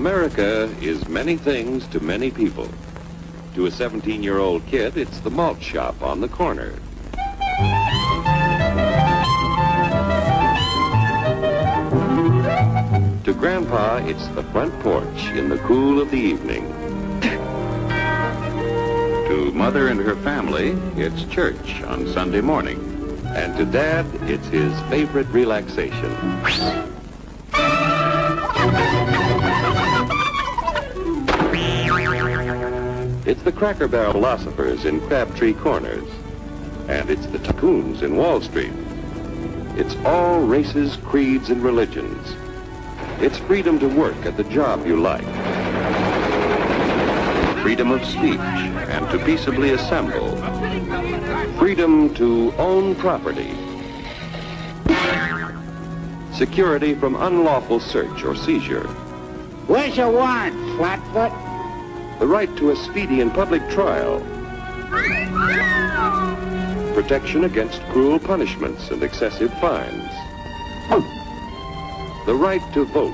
America is many things to many people. To a 17-year-old kid, it's the malt shop on the corner. To Grandpa, it's the front porch in the cool of the evening. To Mother and her family, it's church on Sunday morning. And to Dad, it's his favorite relaxation. It's the Cracker Barrel philosophers in Crabtree Corners. And it's the tycoons in Wall Street. It's all races, creeds, and religions. It's freedom to work at the job you like. Freedom of speech and to peaceably assemble. Freedom to own property. Security from unlawful search or seizure. Where's your warrant, Flatfoot? The right to a speedy and public trial. Protection against cruel punishments and excessive fines. The right to vote.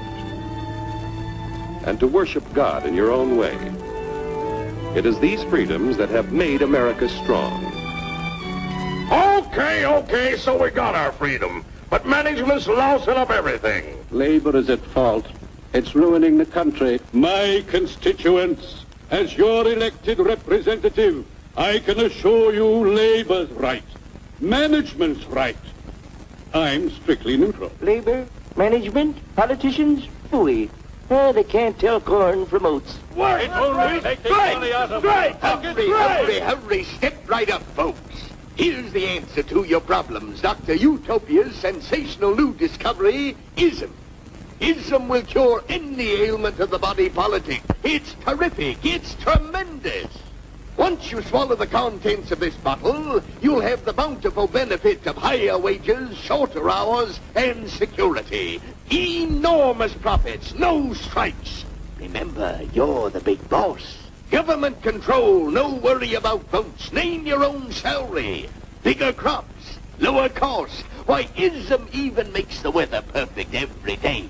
And to worship God in your own way. It is these freedoms that have made America strong. Okay, so we got our freedom. But management's lousing up everything. Labor is at fault. It's ruining the country. My constituents, as your elected representative, I can assure you Labor's right. Management's right. I'm strictly neutral. Labor, management, politicians, phooey. They can't tell corn from oats. Wait, Hurry, step right up, folks. Here's the answer to your problems. Dr. Utopia's sensational new discovery, ISM. ISM will cure any ailment of the body politic. It's terrific. It's tremendous. Once you swallow the contents of this bottle, you'll have the bountiful benefit of higher wages, shorter hours, and security. Enormous profits, no strikes. Remember, you're the big boss. Government control, no worry about votes. Name your own salary. Bigger crops, lower costs. Why, ISM even makes the weather perfect every day.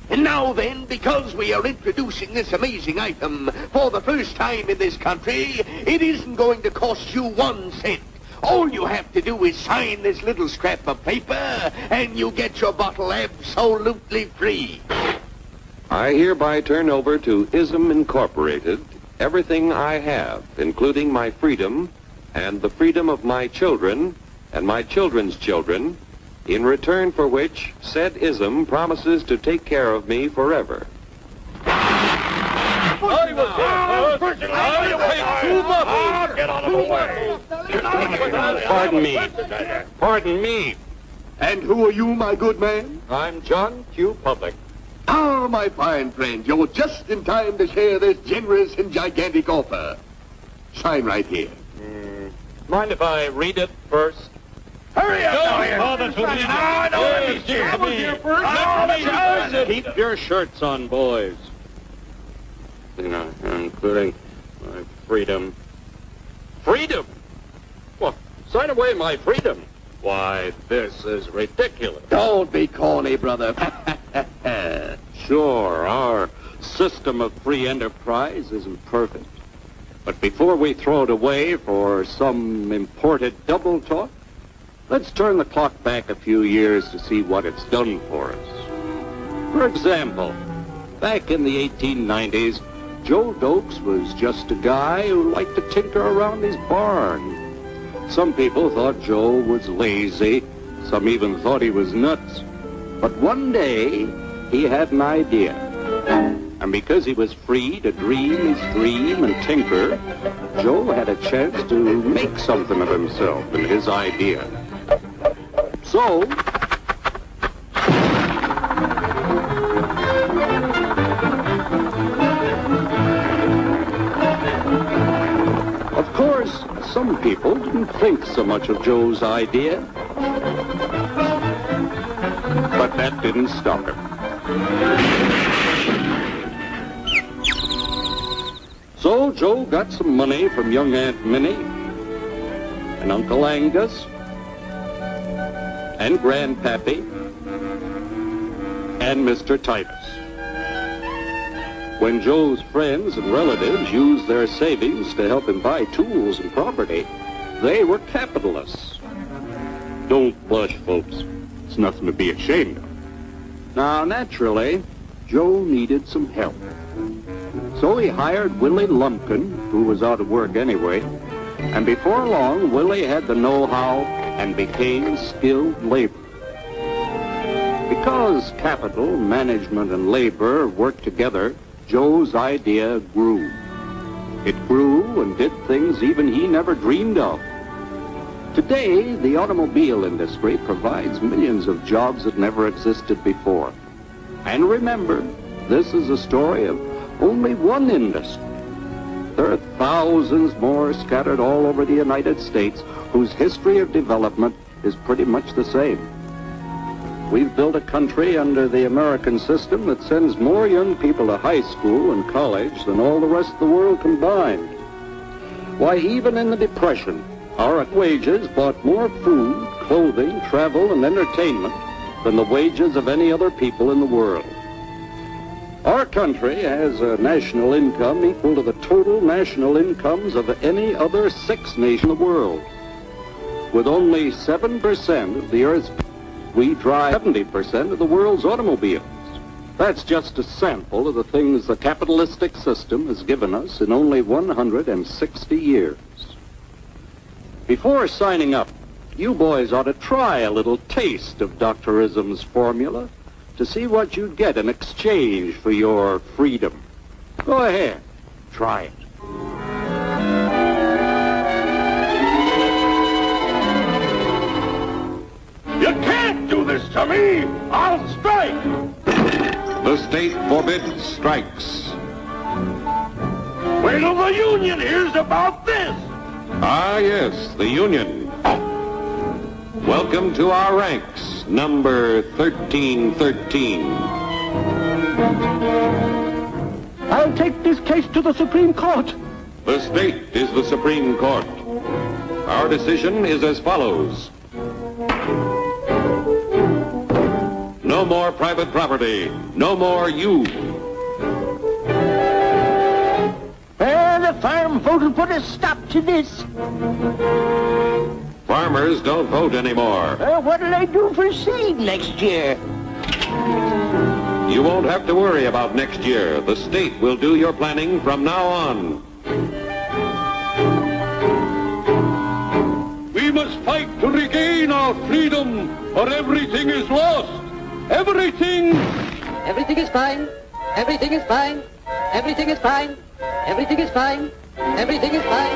And now then, because we are introducing this amazing item for the first time in this country, it isn't going to cost you 1 cent. All you have to do is sign this little scrap of paper, and you get your bottle absolutely free. I hereby turn over to ISM Incorporated everything I have, including my freedom and the freedom of my children and my children's children, in return for which said ISM promises to take care of me forever. Pardon me. And who are you, my good man? I'm John Q. Public. Ah, my fine friend, you're just in time to share this generous and gigantic offer. Sign right here. Mind if I read it first? Hurry up, Keep your shirts on, boys. Including my freedom. Freedom? What? Sign away my freedom? Why, this is ridiculous. Don't be corny, brother. Sure, our system of free enterprise isn't perfect. But before we throw it away for some imported double talk, let's turn the clock back a few years to see what it's done for us. For example, back in the 1890s, Joe Dokes was just a guy who liked to tinker around his barn. Some people thought Joe was lazy. Some even thought he was nuts. But one day, he had an idea. And because he was free to dream his dream and tinker, Joe had a chance to make something of himself and his idea. So, of course, some people didn't think so much of Joe's idea. But that didn't stop him. So Joe got some money from young Aunt Minnie and Uncle Angus and Grandpappy and Mr. Titus. When Joe's friends and relatives used their savings to help him buy tools and property, they were capitalists. Don't blush, folks. It's nothing to be ashamed of. Now, naturally, Joe needed some help. So he hired Willie Lumpkin, who was out of work anyway, and before long, Willie had the know-how and became skilled labor. Because capital, management, and labor worked together, Joe's idea grew. It grew and did things even he never dreamed of. Today, the automobile industry provides millions of jobs that never existed before. And remember, this is a story of only one industry. There are thousands more scattered all over the United States whose history of development is pretty much the same. We've built a country under the American system that sends more young people to high school and college than all the rest of the world combined. Why, even in the Depression, our wages bought more food, clothing, travel, and entertainment than the wages of any other people in the world. Our country has a national income equal to the total national incomes of any other 6 nation in the world. With only 7% of the Earth's people, we drive 70% of the world's automobiles. That's just a sample of the things the capitalistic system has given us in only 160 years. Before signing up, you boys ought to try a little taste of Dr. Ism's formula to see what you'd get in exchange for your freedom. Go ahead, try it. You can't do this to me! I'll strike! The state forbids strikes. Wait till the union hears about this! Ah, yes, the Union. Welcome to our ranks, number 1313. I'll take this case to the Supreme Court. The state is the Supreme Court. Our decision is as follows. No more private property. No more you. The farm vote will put a stop to this. Farmers don't vote anymore. What'll I do for seed next year? You won't have to worry about next year. The state will do your planning from now on. We must fight to regain our freedom, or everything is lost. Everything! Everything is fine. Everything is fine. Everything is fine. Everything is fine. Everything is fine.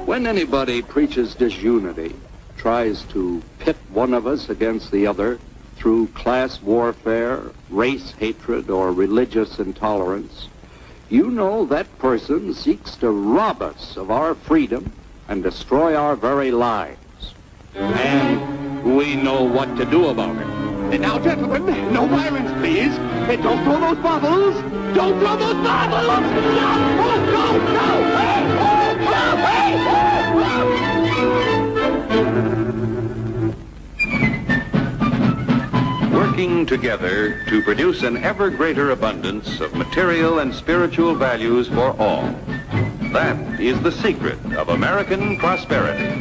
When anybody preaches disunity, tries to pit one of us against the other through class warfare, race hatred, or religious intolerance, you know that person seeks to rob us of our freedom and destroy our very lives. And we know what to do about it. Now, gentlemen, no violence, please. Don't throw those bottles. Don't throw those bottles! No! Oh, no! No! Hey! Oh, no! Hey! Working together to produce an ever greater abundance of material and spiritual values for all. That is the secret of American prosperity.